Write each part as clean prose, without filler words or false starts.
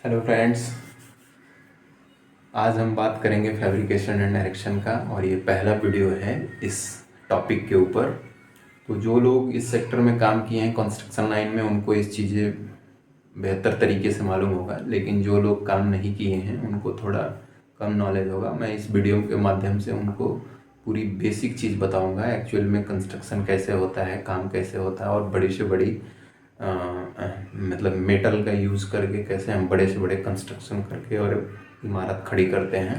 Hello friends. आज हम बात करेंगे फैब्रिकेशन एंड डायरेक्शन का और ये पहला वीडियो है इस टॉपिक के ऊपर। तो जो लोग इस सेक्टर में काम किए हैं कंस्ट्रक्शन लाइन में उनको इस चीज़ें बेहतर तरीके से मालूम होगा, लेकिन जो लोग काम नहीं किए हैं उनको थोड़ा कम नॉलेज होगा। मैं इस वीडियो के माध्यम से उनको पूरी बेसिक चीज़ बताऊंगा, एक्चुअल में कंस्ट्रक्शन कैसे होता है, काम कैसे होता है और बड़ी से बड़ी मतलब मेटल का यूज़ करके कैसे हम बड़े से बड़े कंस्ट्रक्शन करके और इमारत खड़ी करते हैं,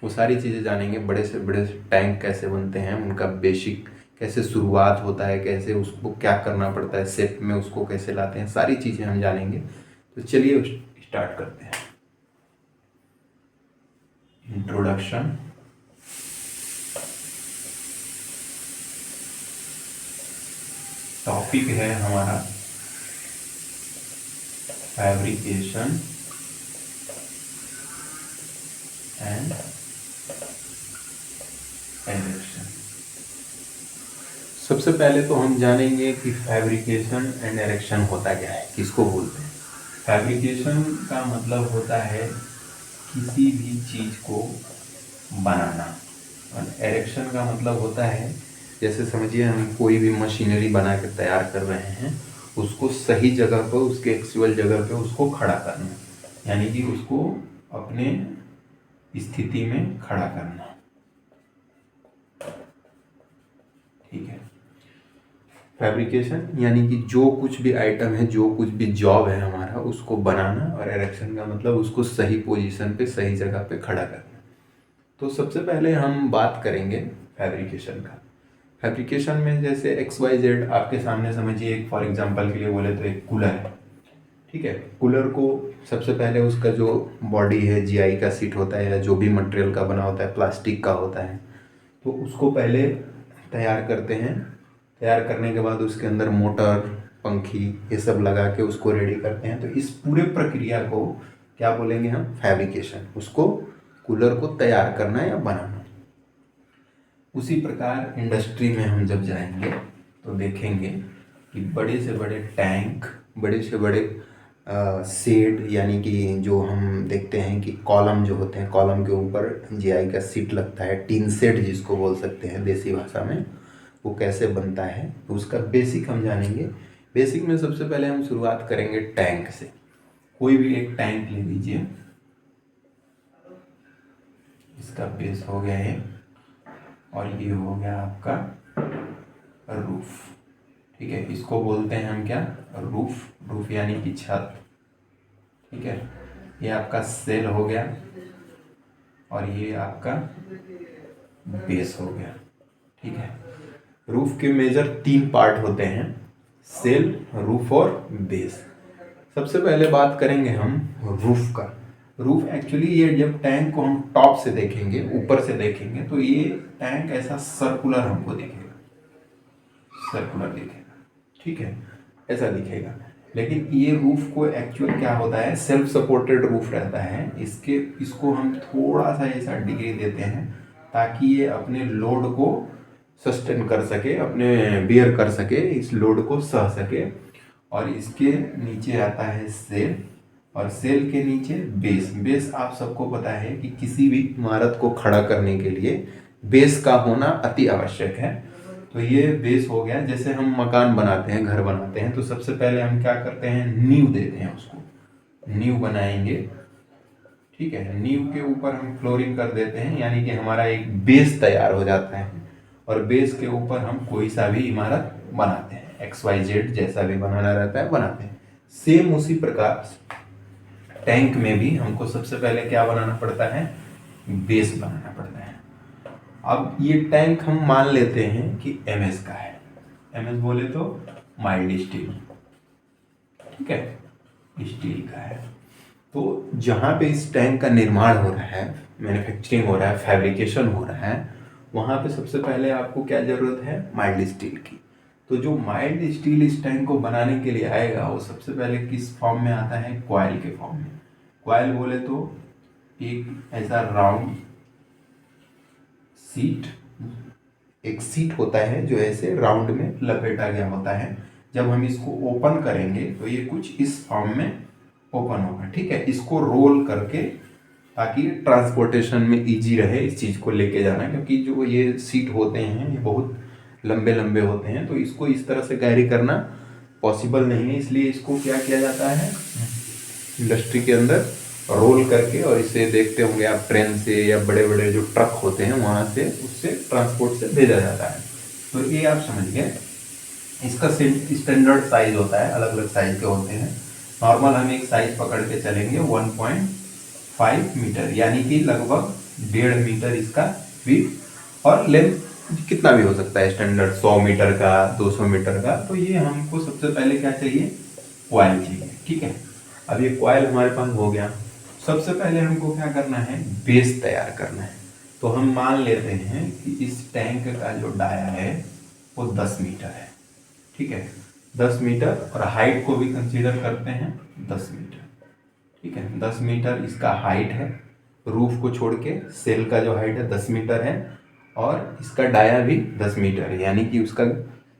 वो सारी चीज़ें जानेंगे। बड़े से बड़े टैंक कैसे बनते हैं, उनका बेसिक कैसे शुरुआत होता है, कैसे उसको क्या करना पड़ता है, शेप में उसको कैसे लाते हैं, सारी चीज़ें हम जानेंगे। तो चलिए स्टार्ट करते हैं। इंट्रोडक्शन। टॉपिक है हमारा फैब्रिकेशन एंड डायरेक्शन। सबसे पहले तो हम जानेंगे कि फैब्रिकेशन एंड डायरेक्शन होता क्या है, किसको बोलते हैं। फैब्रिकेशन का मतलब होता है किसी भी चीज़ को बनाना, और डायरेक्शन का मतलब होता है, जैसे समझिए हम कोई भी मशीनरी बना के तैयार कर रहे हैं, उसको सही जगह पर, उसके एक्चुअल जगह पे उसको खड़ा करना, यानी कि उसको अपने स्थिति में खड़ा करना। ठीक है। फैब्रिकेशन यानी कि जो कुछ भी आइटम है, जो कुछ भी जॉब है हमारा, उसको बनाना, और इरेक्शन का मतलब उसको सही पोजीशन पे, सही जगह पे खड़ा करना। तो सबसे पहले हम बात करेंगे फैब्रिकेशन का। फैब्रिकेशन में जैसे XYZ आपके सामने समझिए, एक फॉर एग्जांपल के लिए बोले तो एक कूलर है। ठीक है। कूलर को सबसे पहले उसका जो बॉडी है, GI का सीट होता है या जो भी मटेरियल का बना होता है, प्लास्टिक का होता है, तो उसको पहले तैयार करते हैं। तैयार करने के बाद उसके अंदर मोटर, पंखी, ये सब लगा के उसको रेडी करते हैं। तो इस पूरे प्रक्रिया को क्या बोलेंगे हम? फैब्रिकेशन। उसको कूलर को तैयार करना या बनाना। उसी प्रकार इंडस्ट्री में हम जब जाएंगे तो देखेंगे कि बड़े से बड़े टैंक, बड़े से बड़े शेड, यानी कि जो हम देखते हैं कि कॉलम जो होते हैं, कॉलम के ऊपर GI का सीट लगता है, टीन शेड जिसको बोल सकते हैं देसी भाषा में, वो कैसे बनता है, तो उसका बेसिक हम जानेंगे। बेसिक में सबसे पहले हम शुरुआत करेंगे टैंक से। कोई भी एक टैंक ले लीजिए, इसका बेस हो गया है और ये हो गया आपका रूफ। ठीक है। इसको बोलते हैं हम क्या? रूफ। रूफ यानी कि छत। ठीक है। ये आपका सेल हो गया और ये आपका बेस हो गया। ठीक है। रूफ के मेजर 3 पार्ट होते हैं, सेल, रूफ और बेस। सबसे पहले बात करेंगे हम रूफ का। रूफ एक्चुअली ये जब टैंक को हम टॉप से देखेंगे, ऊपर से देखेंगे, तो ये टैंक ऐसा सर्कुलर हमको दिखेगा, सर्कुलर दिखेगा। ठीक है, ऐसा दिखेगा। लेकिन ये रूफ को एक्चुअल क्या होता है, सेल्फ सपोर्टेड रूफ रहता है। इसको हम थोड़ा सा ऐसा डिग्री देते हैं ताकि ये अपने लोड को सस्टेन कर सके, अपने बियर कर सके, इस लोड को सह सके। और इसके नीचे आता है सेल, और सेल के नीचे बेस। बेस आप सबको पता है कि किसी भी इमारत को खड़ा करने के लिए बेस का होना अति आवश्यक है। तो ये बेस हो गया। जैसे हम मकान बनाते हैं, घर बनाते हैं, तो सबसे पहले हम क्या करते हैं? नींव देते हैं, उसको नींव बनाएंगे। ठीक है। नींव के ऊपर हम फ्लोरिंग कर देते हैं, यानी कि हमारा एक बेस तैयार हो जाता है, और बेस के ऊपर हम कोई सा भी इमारत बनाते हैं, XYZ जैसा भी बनाना रहता है बनाते हैं। सेम उसी प्रकार टैंक में भी हमको सबसे पहले क्या बनाना पड़ता है? बेस बनाना पड़ता है। अब ये टैंक हम मान लेते हैं कि MS का है। MS बोले तो माइल्ड स्टील। ठीक है, स्टील का है। तो जहाँ पे इस टैंक का निर्माण हो रहा है, मैन्युफैक्चरिंग हो रहा है, फैब्रिकेशन हो रहा है, वहाँ पे सबसे पहले आपको क्या ज़रूरत है? माइल्ड स्टील की। तो जो माइल्ड स्टील इस टैंक को बनाने के लिए आएगा, वो सबसे पहले किस फॉर्म में आता है? कॉइल के फॉर्म में। कॉइल बोले तो एक ऐसा राउंड सीट, एक सीट होता है जो ऐसे राउंड में लपेटा गया होता है। जब हम इसको ओपन करेंगे तो ये कुछ इस फॉर्म में ओपन होगा, ठीक है। इसको रोल करके ताकि ट्रांसपोर्टेशन में इजी रहे इस चीज़ को लेके जाना, क्योंकि जो ये सीट होते हैं ये बहुत लंबे लंबे होते हैं, तो इसको इस तरह से कैरी करना पॉसिबल नहीं है। इसलिए इसको क्या किया जाता है इंडस्ट्री के अंदर, रोल करके, और इसे देखते होंगे आप ट्रेन से या बड़े बड़े जो ट्रक होते हैं वहाँ से उससे ट्रांसपोर्ट से भेजा जाता है। तो ये आप समझ गए। इसका स्टैंडर्ड साइज होता है, अलग अलग साइज के होते हैं। नॉर्मल हम एक साइज पकड़ के चलेंगे 1.5 मीटर, यानी कि लगभग 1.5 मीटर इसका विड्थ, और लेंथ कितना भी हो सकता है स्टैंडर्ड, 100 मीटर का, 200 मीटर का। तो ये हमको सबसे पहले क्या चाहिए, कॉइल चाहिए, ठीक है। अब ये कॉइल हमारे पास हो गया। सबसे पहले हमको क्या करना है, बेस तैयार करना है। तो हम मान लेते हैं कि इस टैंक का जो डाया है वो 10 मीटर है, ठीक है, 10 मीटर, और हाइट को भी कंसीडर करते हैं 10 मीटर, ठीक है। 10 मीटर इसका हाइट है, रूफ को छोड़ के सेल का जो हाइट है 10 मीटर है, और इसका डाया भी 10 मीटर है, यानी कि उसका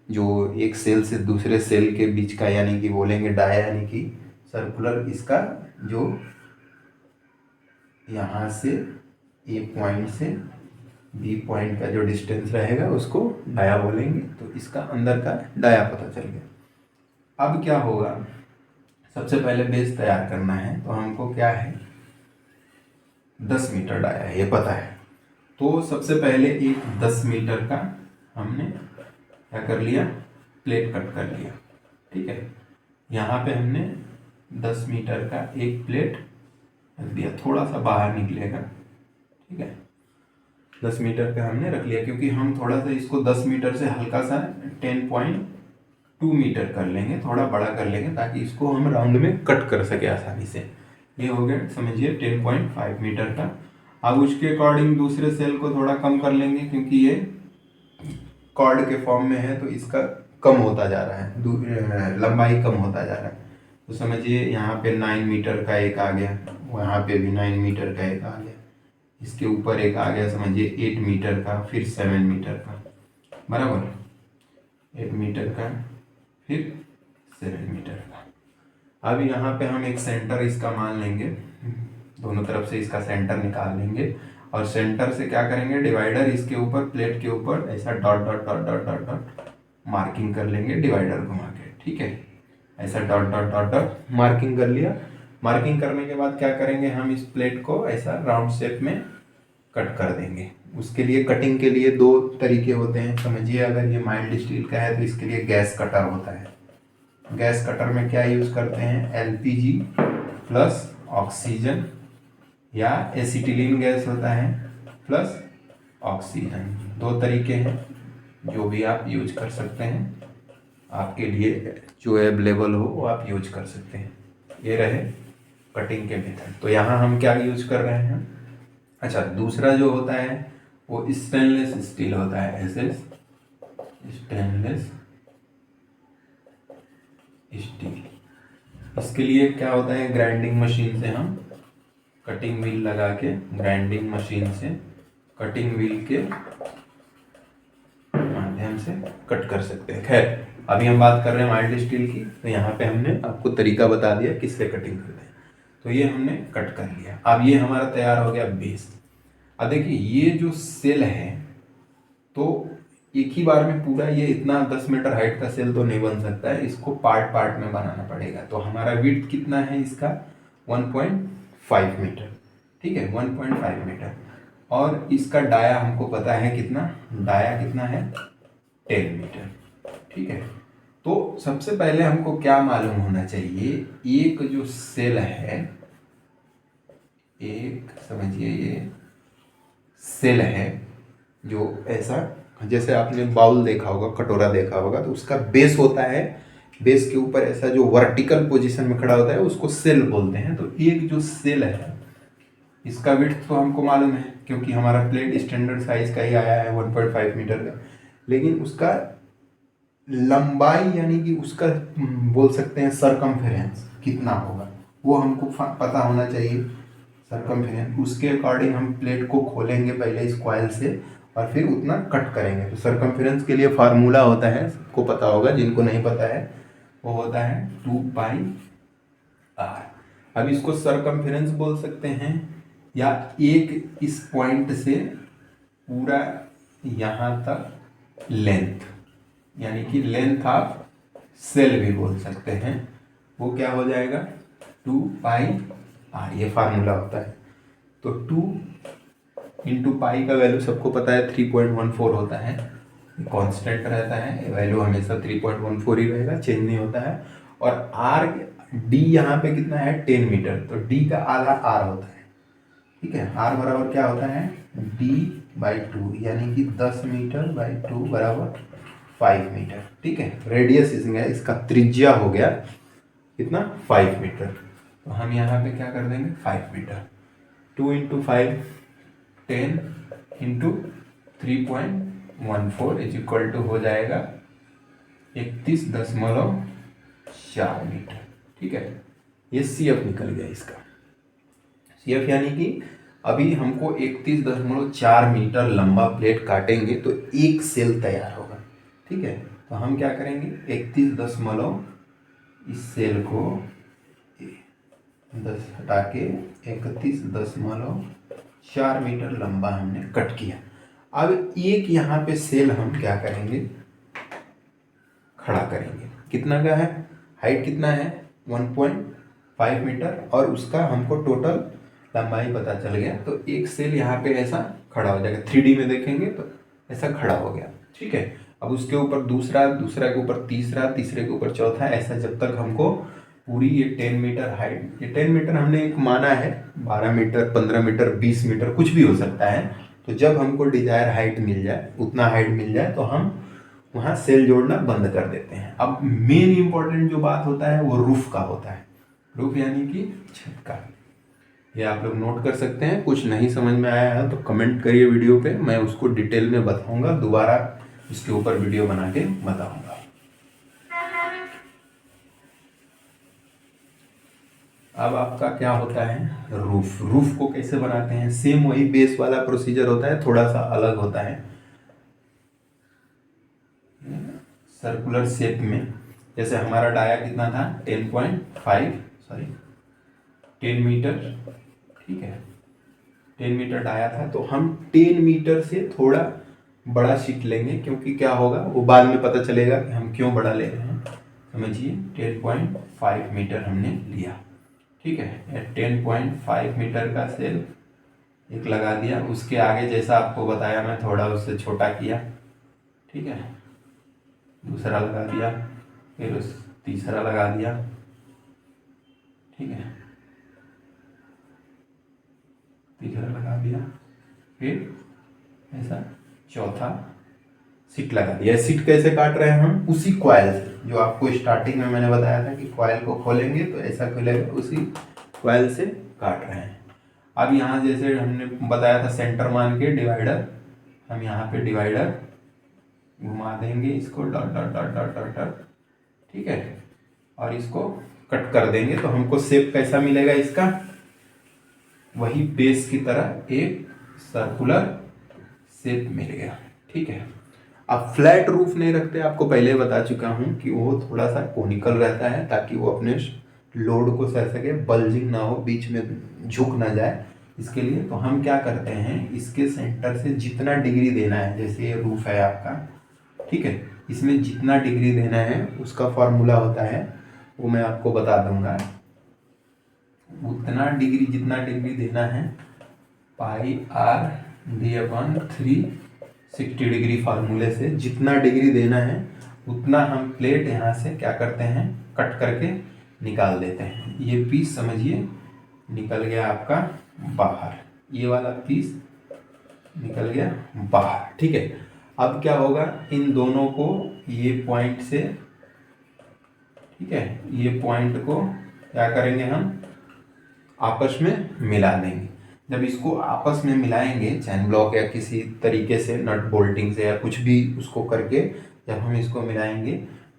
जो एक सेल से दूसरे सेल के बीच का, यानी कि बोलेंगे डाया, यानी कि सर्कुलर, इसका जो यहाँ से ए पॉइंट से बी पॉइंट का जो डिस्टेंस रहेगा उसको डाया बोलेंगे। तो इसका अंदर का डाया पता चल गया। अब क्या होगा, सबसे पहले बेस तैयार करना है, तो हमको क्या है 10 मीटर डाया है, ये पता है। तो सबसे पहले एक 10 मीटर का हमने क्या कर लिया, प्लेट कट कर लिया, ठीक है। यहाँ पे हमने 10 मीटर का एक प्लेट रख दिया, थोड़ा सा बाहर निकलेगा, ठीक है। 10 मीटर का हमने रख लिया, क्योंकि हम थोड़ा सा इसको 10 मीटर से हल्का सा 10.2 मीटर कर लेंगे, थोड़ा बड़ा कर लेंगे, ताकि इसको हम राउंड में कट कर सके आसानी से। ये हो गया समझिए 10.5 मीटर का। अब उसके अकॉर्डिंग दूसरे सेल को थोड़ा कम कर लेंगे, क्योंकि ये कॉर्ड के फॉर्म में है तो इसका कम होता जा रहा है, लंबाई कम होता जा रहा है। तो समझिए यहाँ पे 9 मीटर का एक आ गया, वहाँ पे भी 9 मीटर का एक आ गया, इसके ऊपर एक आ गया समझिए 8 मीटर का, फिर 7 मीटर का, बराबर, 8 मीटर का, फिर 7 मीटर का। अब यहाँ पे हम एक सेंटर इसका मान लेंगे, दोनों तरफ से इसका सेंटर निकाल लेंगे, और सेंटर से क्या करेंगे, डिवाइडर इसके ऊपर, प्लेट के ऊपर ऐसा dot dot dot dot dot dot marking कर लेंगे डिवाइडर घुमा के, ठीक है। ऐसा dot dot dot dot marking कर लिया। मार्किंग करने के बाद क्या करेंगे, हम इस प्लेट को ऐसा राउंड शेप में कट कर देंगे। उसके लिए कटिंग के लिए 2 तरीके होते हैं, समझिए अगर ये माइल्ड स्टील का है तो इसके लिए गैस कटर होता है। गैस कटर में क्या यूज़ करते हैं, एलपीजी प्लस ऑक्सीजन, या एसिटिलीन गैस होता है प्लस ऑक्सीजन। 2 तरीके हैं, जो भी आप यूज कर सकते हैं, आपके लिए जो अवेलेबल हो वो आप यूज कर सकते हैं। ये रहे कटिंग के मेथड। तो यहाँ हम क्या यूज कर रहे हैं, अच्छा दूसरा जो होता है वो स्टेनलेस स्टील होता है, एसएस स्टेनलेस स्टील। इसके लिए क्या होता है, ग्राइंडिंग मशीन से हम कटिंग व्हील लगा के, ग्राइंडिंग मशीन से कटिंग व्हील के माध्यम से कट कर सकते हैं। खैर अभी हम बात कर रहे हैं माइल्ड स्टील की, तो यहाँ पे हमने आपको तरीका बता दिया किससे कटिंग करते हैं। तो ये हमने कट कर लिया। अब ये हमारा तैयार हो गया बेस। अब देखिए ये जो सेल है, तो एक ही बार में पूरा ये इतना 10 मीटर हाइट का सेल तो नहीं बन सकता है, इसको पार्ट पार्ट में बनाना पड़ेगा। तो हमारा विड्थ कितना है इसका, 1.5 मीटर, ठीक है, 1.5 मीटर। और इसका डाया हमको पता है कितना, डाया कितना है 10 मीटर, ठीक है। तो सबसे पहले हमको क्या मालूम होना चाहिए, एक जो सेल है, एक समझिए ये सेल है जो ऐसा, जैसे आपने बाउल देखा होगा, कटोरा देखा होगा, तो उसका बेस होता है, बेस के ऊपर ऐसा जो वर्टिकल पोजीशन में खड़ा होता है उसको सेल बोलते हैं। तो एक जो सेल है इसका विड्थ तो हमको मालूम है, क्योंकि हमारा प्लेट स्टैंडर्ड साइज का ही आया है 1.5 मीटर का, लेकिन उसका लंबाई यानी कि उसका बोल सकते हैं सरकमफेरेंस कितना होगा, वो हमको पता होना चाहिए सरकमफेरेंस। उसके अकॉर्डिंग हम प्लेट को खोलेंगे पहले इस कॉइल से, और फिर उतना कट करेंगे। तो सरकमफेरेंस के लिए फार्मूला होता है, सबको पता होगा, जिनको नहीं पता है वो होता है 2 पाई r। अब इसको सरकमफेरेंस बोल सकते हैं, या एक इस पॉइंट से पूरा यहाँ तक लेंथ, यानी कि लेंथ ऑफ सेल भी बोल सकते हैं। वो क्या हो जाएगा 2πr, ये फार्मूला होता है। तो 2 इंटू पाई का वैल्यू सबको पता है 3.14 होता है, कांस्टेंट रहता है, वैल्यू हमेशा 3.14 ही रहेगा, चेंज नहीं होता है। और आर डी यहाँ पे कितना है 10 मीटर, तो डी का आधा आर होता है, ठीक है। आर बराबर क्या होता है d/2, यानी कि 10 मीटर बाई 2 बराबर 5 मीटर, ठीक है। रेडियस इसका त्रिज्या हो गया कितना 5 मीटर। तो हम यहाँ पे क्या कर देंगे 5 metre, 2 into 5 10 into 3.14 is equal to हो जाएगा 31.4 मीटर, ठीक है। ये CF निकल गया इसका। CF यानी कि अभी हमको 31.4 मीटर लंबा प्लेट काटेंगे तो एक सेल तैयार होगा, ठीक है। तो हम क्या करेंगे 31 इस सेल को 10 हटा के 31.4 मीटर लंबा हमने कट किया। अब एक यहाँ पे सेल हम क्या करेंगे खड़ा करेंगे, कितना का है, हाइट कितना है 1.5 मीटर, और उसका हमको टोटल लंबाई पता चल गया। तो एक सेल यहाँ पे ऐसा खड़ा हो जाएगा, 3D में देखेंगे तो ऐसा खड़ा हो गया, ठीक है। अब उसके ऊपर दूसरा, दूसरा के ऊपर तीसरा, तीसरे के ऊपर चौथा, ऐसा जब तक हमको पूरी ये 10 मीटर हाइट, ये 10 मीटर हमने एक माना है, 12 मीटर 15 मीटर 20 मीटर कुछ भी हो सकता है। तो जब हमको डिजायर हाइट मिल जाए, उतना हाइट मिल जाए, तो हम वहाँ सेल जोड़ना बंद कर देते हैं। अब मेन इंपॉर्टेंट जो बात होता है वो रूफ का होता है, रूफ यानी कि छत का। ये आप लोग नोट कर सकते हैं। कुछ नहीं समझ में आया है तो कमेंट करिए वीडियो पे, मैं उसको डिटेल में बताऊंगा, दोबारा इसके ऊपर वीडियो बना के बताऊंगा। अब आपका क्या होता है रूफ। रूफ को कैसे बनाते हैं, सेम वही बेस वाला प्रोसीजर होता है, थोड़ा सा अलग होता है। सर्कुलर शेप में, जैसे हमारा डाया कितना था 10 मीटर, ठीक है, 10 मीटर डाया था। तो हम 10 मीटर से थोड़ा बड़ा शीट लेंगे, क्योंकि क्या होगा वो बाद में पता चलेगा कि हम क्यों बड़ा ले रहे हैं। समझिए 10.5 मीटर हमने लिया, ठीक है। 10.5 मीटर का सेल एक लगा दिया, उसके आगे जैसा आपको बताया मैं थोड़ा उससे छोटा किया, ठीक है, दूसरा लगा दिया, फिर उस तीसरा लगा दिया, ठीक है, तीसरा लगा दिया, फिर ऐसा चौथा सीट लगा दिया। सीट कैसे काट रहे हैं हम, उसी कॉइल से, जो आपको स्टार्टिंग में मैंने बताया था कि कॉइल को खोलेंगे तो ऐसा खुलेगा, उसी कॉइल से काट रहे हैं। अब यहाँ जैसे हमने बताया था सेंटर मान के डिवाइडर, हम यहाँ पे डिवाइडर घुमा देंगे इसको dot dot dot dot dot dot, ठीक है, और इसको कट कर देंगे। तो हमको शेप कैसा मिलेगा इसका, वही बेस की तरह एक सर्कुलर शेप मिल गया, ठीक है। अब फ्लैट रूफ नहीं रखते, आपको पहले बता चुका हूँ कि वो थोड़ा सा कोनिकल रहता है, ताकि वो अपने लोड को सह सके, बल्जिंग ना हो, बीच में झुक ना जाए, इसके लिए। तो हम क्या करते हैं, इसके सेंटर से जितना डिग्री देना है, जैसे ये रूफ है आपका, ठीक है, इसमें जितना डिग्री देना है उसका फॉर्मूला होता है, वो मैं आपको बता दूंगा। उतना डिग्री, जितना डिग्री देना है πr/360 डिग्री फार्मूले से जितना डिग्री देना है उतना हम प्लेट यहाँ से क्या करते हैं कट करके निकाल देते हैं। ये पीस समझिए निकल गया आपका बाहर, ये वाला पीस निकल गया बाहर, ठीक है। अब क्या होगा, इन दोनों को ये पॉइंट से, ठीक है, ये पॉइंट को क्या करेंगे हम आपस में मिला देंगे। जब इसको आपस में मिलाएंगे चैन ब्लॉक या किसी तरीके से नट बोल्टिंग से या कुछ भी उसको करके, जब हम इसको मिलाएंगे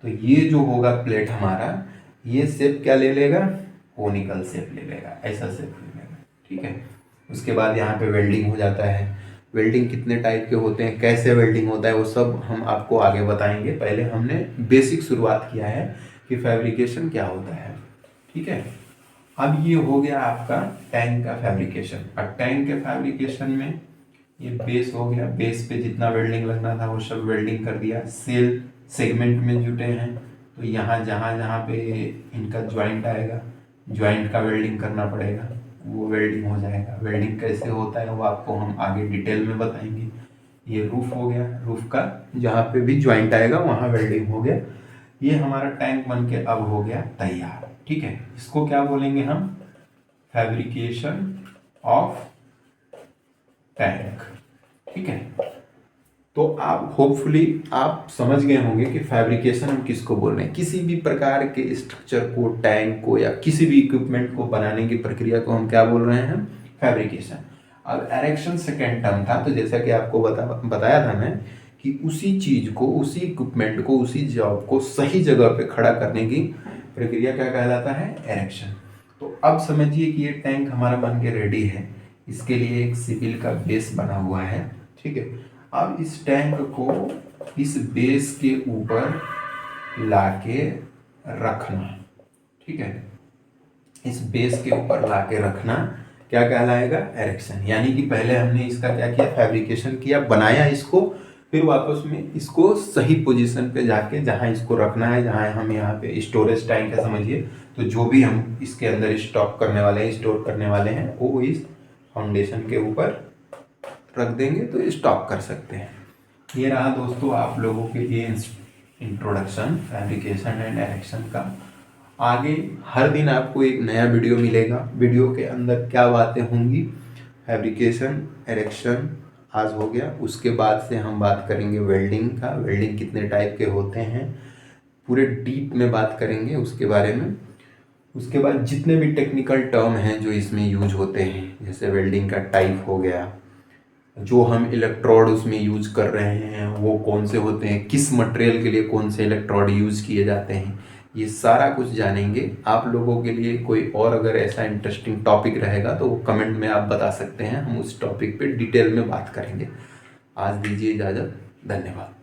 तो ये जो होगा प्लेट हमारा, ये शेप क्या ले लेगा, कोनिकल शेप ले लेगा, ऐसा शेप ले लेगा, ठीक है। उसके बाद यहाँ पे वेल्डिंग हो जाता है। वेल्डिंग कितने टाइप के होते हैं, कैसे वेल्डिंग होता है, वो सब हम आपको आगे बताएंगे। पहले हमने बेसिक शुरुआत किया है कि फैब्रिकेशन क्या होता है, ठीक है। अब ये हो गया आपका टैंक का फैब्रिकेशन। अब टैंक के फैब्रिकेशन में ये बेस हो गया, बेस पे जितना वेल्डिंग लगना था वो सब वेल्डिंग कर दिया। सेल सेगमेंट में जुटे हैं तो यहाँ जहाँ जहाँ पे इनका ज्वाइंट आएगा, ज्वाइंट का वेल्डिंग करना पड़ेगा, वो वेल्डिंग हो जाएगा। वेल्डिंग कैसे होता है वो आपको हम आगे डिटेल में बताएंगे। ये रूफ हो गया, रूफ का जहाँ पे भी ज्वाइंट आएगा वहाँ वेल्डिंग हो गया। ये हमारा टैंक बन के अब हो गया तैयार। ठीक है, इसको क्या बोलेंगे हम? Fabrication of tank. ठीक है, तो आप होपफुली आप समझ गए होंगे कि फैब्रिकेशन हम किसको बोल रहे हैं। किसी भी प्रकार के स्ट्रक्चर को, टैंक को या किसी भी इक्विपमेंट को बनाने की प्रक्रिया को हम क्या बोल रहे हैं? फैब्रिकेशन। अब एरेक्शन सेकेंड टर्म था, तो जैसा कि आपको बताया था मैं कि उसी चीज को, उसी इक्विपमेंट को, उसी जॉब को सही जगह पे खड़ा करने की प्रक्रिया क्या कहलाता है? एरेक्शन। तो अब समझिए कि ये टैंक हमारा बन के रेडी है। इसके लिए एक सिविल का बेस बना हुआ है। ठीक है, अब इस टैंक को इस बेस के ऊपर लाके रखना। ठीक है, इस बेस के ऊपर लाके रखना क्या कहलाएगा? एरेक्शन। यानी कि पहले हमने इसका क्या किया? फैब्रिकेशन किया, बनाया इसको, फिर वापस में इसको सही पोजीशन पे जाके जहां इसको रखना है, जहां हम यहाँ पे स्टोरेज टैंक है समझिए, तो जो भी हम इसके अंदर स्टॉक करने वाले हैं, स्टोर करने वाले हैं, वो इस फाउंडेशन के ऊपर रख देंगे तो स्टॉक कर सकते हैं। ये रहा दोस्तों आप लोगों के लिए इंट्रोडक्शन फैब्रिकेशन एंड एरेक्शन का। आगे हर दिन आपको एक नया वीडियो मिलेगा। वीडियो के अंदर क्या बातें होंगी? फैब्रिकेशन, एरेक्शन आज हो गया, उसके बाद से हम बात करेंगे वेल्डिंग का। वेल्डिंग कितने टाइप के होते हैं पूरे डीप में बात करेंगे उसके बारे में। उसके बाद जितने भी टेक्निकल टर्म हैं जो इसमें यूज होते हैं, जैसे वेल्डिंग का टाइप हो गया, जो हम इलेक्ट्रोड उसमें यूज कर रहे हैं वो कौन से होते हैं, किस मटेरियल के लिए कौन से इलेक्ट्रोड यूज किए जाते हैं, ये सारा कुछ जानेंगे। आप लोगों के लिए कोई और अगर ऐसा इंटरेस्टिंग टॉपिक रहेगा तो वो कमेंट में आप बता सकते हैं, हम उस टॉपिक पे डिटेल में बात करेंगे। आज दीजिए इजाज़त, धन्यवाद।